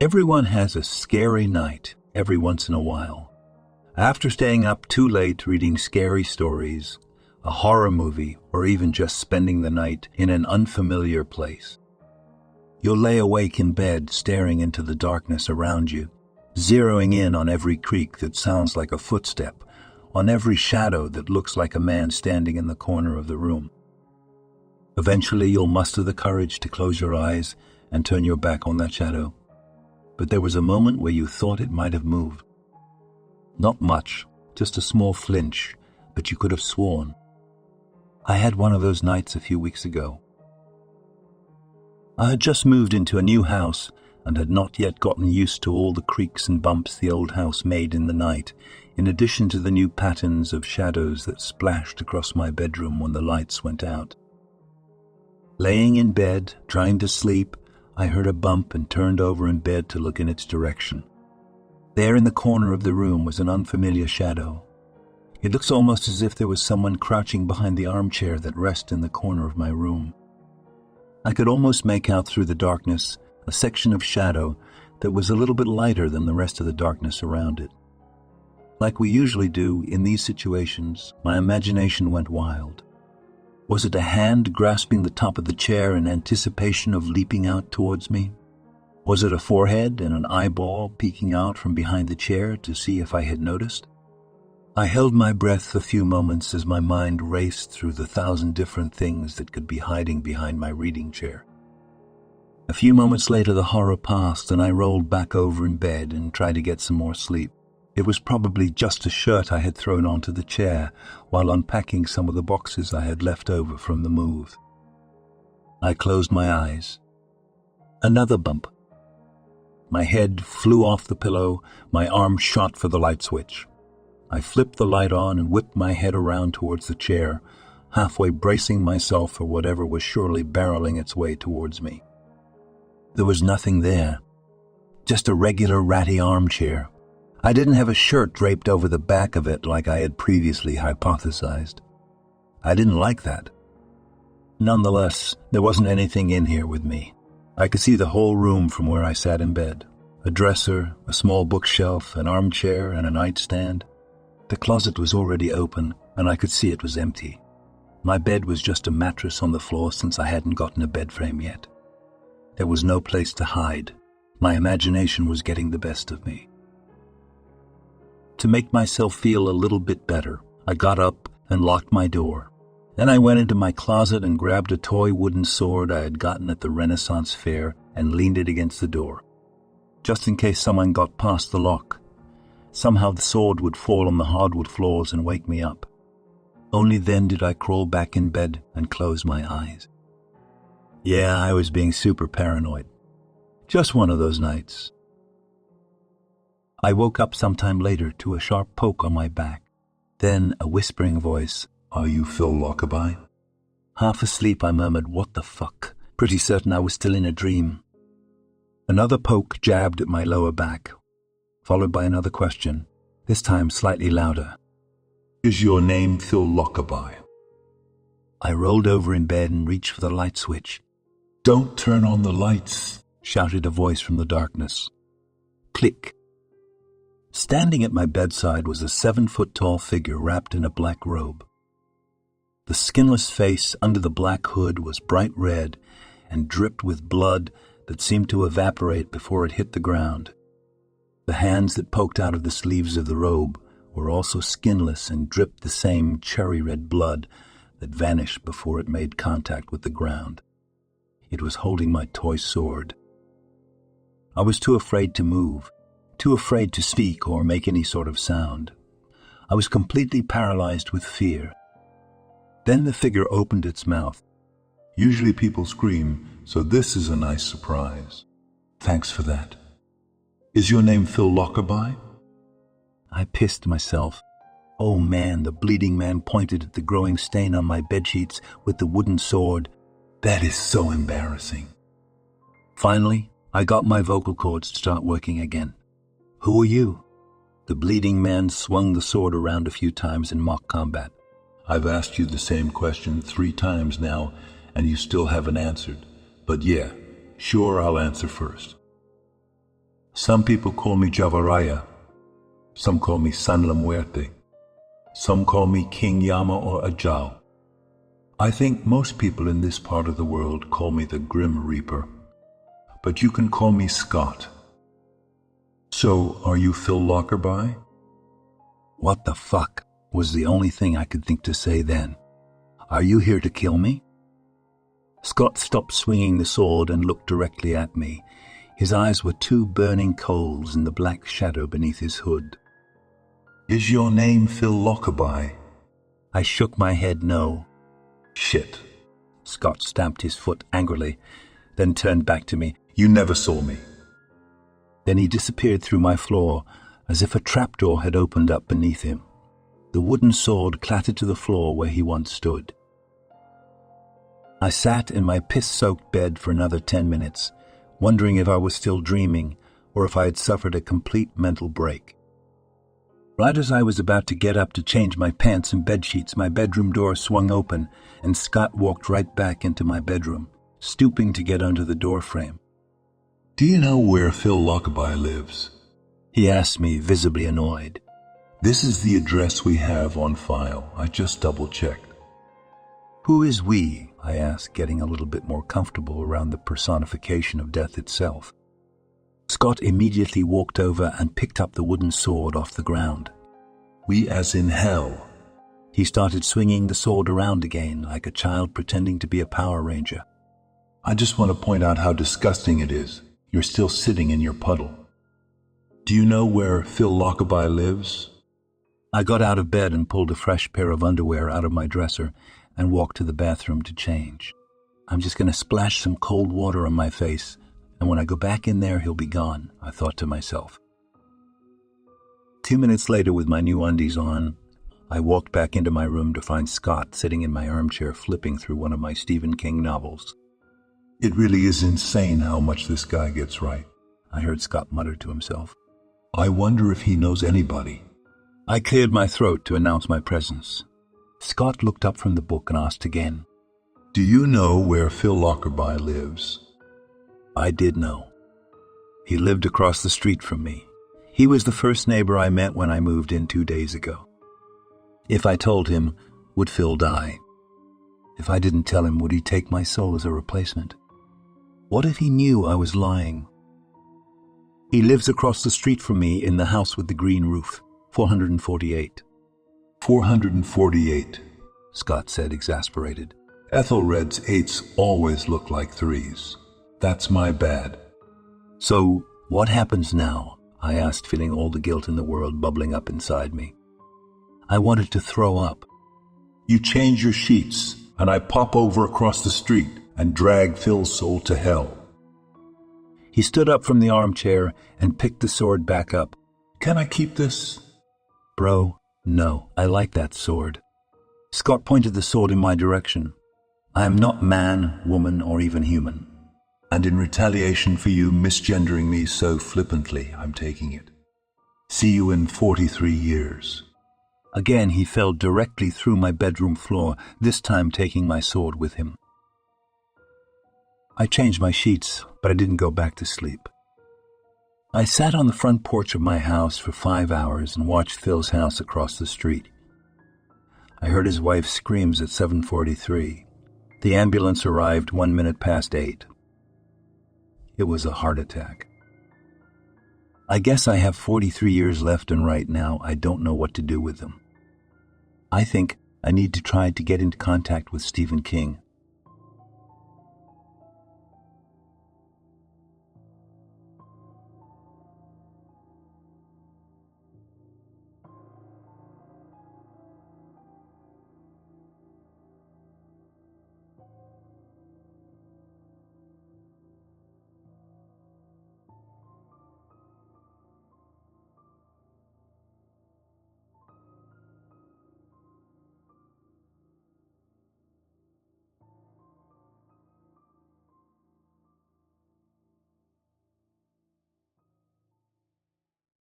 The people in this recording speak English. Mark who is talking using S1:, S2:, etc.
S1: Everyone has a scary night every once in a while. After staying up too late reading scary stories, a horror movie, or even just spending the night in an unfamiliar place. You'll lay awake in bed staring into the darkness around you, zeroing in on every creak that sounds like a footstep, on every shadow that looks like a man standing in the corner of the room. Eventually you'll muster the courage to close your eyes and turn your back on that shadow. But there was a moment where you thought it might have moved. Not much, just a small flinch, but you could have sworn. I had one of those nights a few weeks ago. I had just moved into a new house and had not yet gotten used to all the creaks and bumps the old house made in the night, in addition to the new patterns of shadows that splashed across my bedroom when the lights went out. Laying in bed, trying to sleep, I heard a bump and turned over in bed to look in its direction. There in the corner of the room was an unfamiliar shadow. It looks almost as if there was someone crouching behind the armchair that rests in the corner of my room. I could almost make out through the darkness a section of shadow that was a little bit lighter than the rest of the darkness around it. Like we usually do in these situations, my imagination went wild. Was it a hand grasping the top of the chair in anticipation of leaping out towards me? Was it a forehead and an eyeball peeking out from behind the chair to see if I had noticed? I held my breath a few moments as my mind raced through the 1,000 different things that could be hiding behind my reading chair. A few moments later the horror passed and I rolled back over in bed and tried to get some more sleep. It was probably just a shirt I had thrown onto the chair while unpacking some of the boxes I had left over from the move. I closed my eyes. Another bump. My head flew off the pillow, my arm shot for the light switch. I flipped the light on and whipped my head around towards the chair, halfway bracing myself for whatever was surely barreling its way towards me. There was nothing there, just a regular ratty armchair. I didn't have a shirt draped over the back of it like I had previously hypothesized. I didn't like that. Nonetheless, there wasn't anything in here with me. I could see the whole room from where I sat in bed. A dresser, a small bookshelf, an armchair, and a nightstand. The closet was already open, and I could see it was empty. My bed was just a mattress on the floor since I hadn't gotten a bed frame yet. There was no place to hide. My imagination was getting the best of me. To make myself feel a little bit better, I got up and locked my door. Then I went into my closet and grabbed a toy wooden sword I had gotten at the Renaissance Fair and leaned it against the door, just in case someone got past the lock. Somehow the sword would fall on the hardwood floors and wake me up. Only then did I crawl back in bed and close my eyes. Yeah, I was being super paranoid. Just one of those nights. I woke up sometime later to a sharp poke on my back. Then a whispering voice, "Are you Phil Lockerbie?" Half asleep, I murmured, "What the fuck?" Pretty certain I was still in a dream. Another poke jabbed at my lower back, followed by another question, this time slightly louder. "Is your name Phil Lockerbie?" I rolled over in bed and reached for the light switch. "Don't turn on the lights," shouted a voice from the darkness. Click. Standing at my bedside was a 7-foot-tall figure wrapped in a black robe. The skinless face under the black hood was bright red and dripped with blood that seemed to evaporate before it hit the ground. The hands that poked out of the sleeves of the robe were also skinless and dripped the same cherry-red blood that vanished before it made contact with the ground. It was holding my toy sword. I was too afraid to move, too afraid to speak or make any sort of sound. I was completely paralyzed with fear. Then the figure opened its mouth. "Usually people scream, so this is a nice surprise. Thanks for that. Is your name Phil Lockerbie?" I pissed myself. Oh man, the bleeding man pointed at the growing stain on my bedsheets with the wooden sword. That is so embarrassing. Finally, I got my vocal cords to start working again. "Who are you?" The bleeding man swung the sword around a few times in mock combat. "I've asked you the same question 3 times now, and you still haven't answered. But yeah, sure, I'll answer first. Some people call me Javaraya. Some call me San La Muerte. Some call me King Yama or Ajao. I think most people in this part of the world call me the Grim Reaper. But you can call me Scott. So, are you Phil Lockerby? What the fuck was the only thing I could think to say then. Are you here to kill me? Scott stopped swinging the sword and looked directly at me. His eyes were two burning coals in the black shadow beneath his hood. Is your name Phil Lockerby? I shook my head no. Shit. Scott stamped his foot angrily, then turned back to me. You never saw me. Then he disappeared through my floor, as if a trapdoor had opened up beneath him. The wooden sword clattered to the floor where he once stood. I sat in my piss-soaked bed for another 10 minutes, wondering if I was still dreaming or if I had suffered a complete mental break. Right as I was about to get up to change my pants and bedsheets, my bedroom door swung open and Scott walked right back into my bedroom, stooping to get under the doorframe. Do you know where Phil Lockerby lives? He asked me, visibly annoyed. This is the address we have on file. I just double-checked. Who is we? I asked, getting a little bit more comfortable around the personification of death itself. Scott immediately walked over and picked up the wooden sword off the ground. We as in hell. He started swinging the sword around again, like a child pretending to be a Power Ranger. I just want to point out how disgusting it is. You're still sitting in your puddle. Do you know where Phil Lockerby lives? I got out of bed and pulled a fresh pair of underwear out of my dresser and walked to the bathroom to change. I'm just going to splash some cold water on my face, and when I go back in there, he'll be gone, I thought to myself. 2 minutes later, with my new undies on, I walked back into my room to find Scott sitting in my armchair flipping through one of my Stephen King novels. It really is insane how much this guy gets right, I heard Scott mutter to himself. I wonder if he knows anybody. I cleared my throat to announce my presence. Scott looked up from the book and asked again, Do you know where Phil Lockerby lives? I did know. He lived across the street from me. He was the first neighbor I met when I moved in 2 days ago. If I told him, would Phil die? If I didn't tell him, would he take my soul as a replacement? What if he knew I was lying? He lives across the street from me in the house with the green roof, 448. 448, Scott said, exasperated. Ethelred's 8s always look like 3s. That's my bad. So, what happens now? I asked, feeling all the guilt in the world bubbling up inside me. I wanted to throw up. You change your sheets, and I pop over across the street and drag Phil's soul to hell. He stood up from the armchair and picked the sword back up. Can I keep this? Bro, no, I like that sword. Scott pointed the sword in my direction. I am not man, woman, or even human. And in retaliation for you misgendering me so flippantly, I'm taking it. See you in 43 years. Again, he fell directly through my bedroom floor, this time taking my sword with him. I changed my sheets, but I didn't go back to sleep. I sat on the front porch of my house for 5 hours and watched Phil's house across the street. I heard his wife's screams at 7:43. The ambulance arrived 1 minute past 8. It was a heart attack. I guess I have 43 years left, and right now I don't know what to do with them. I think I need to try to get into contact with Stephen King.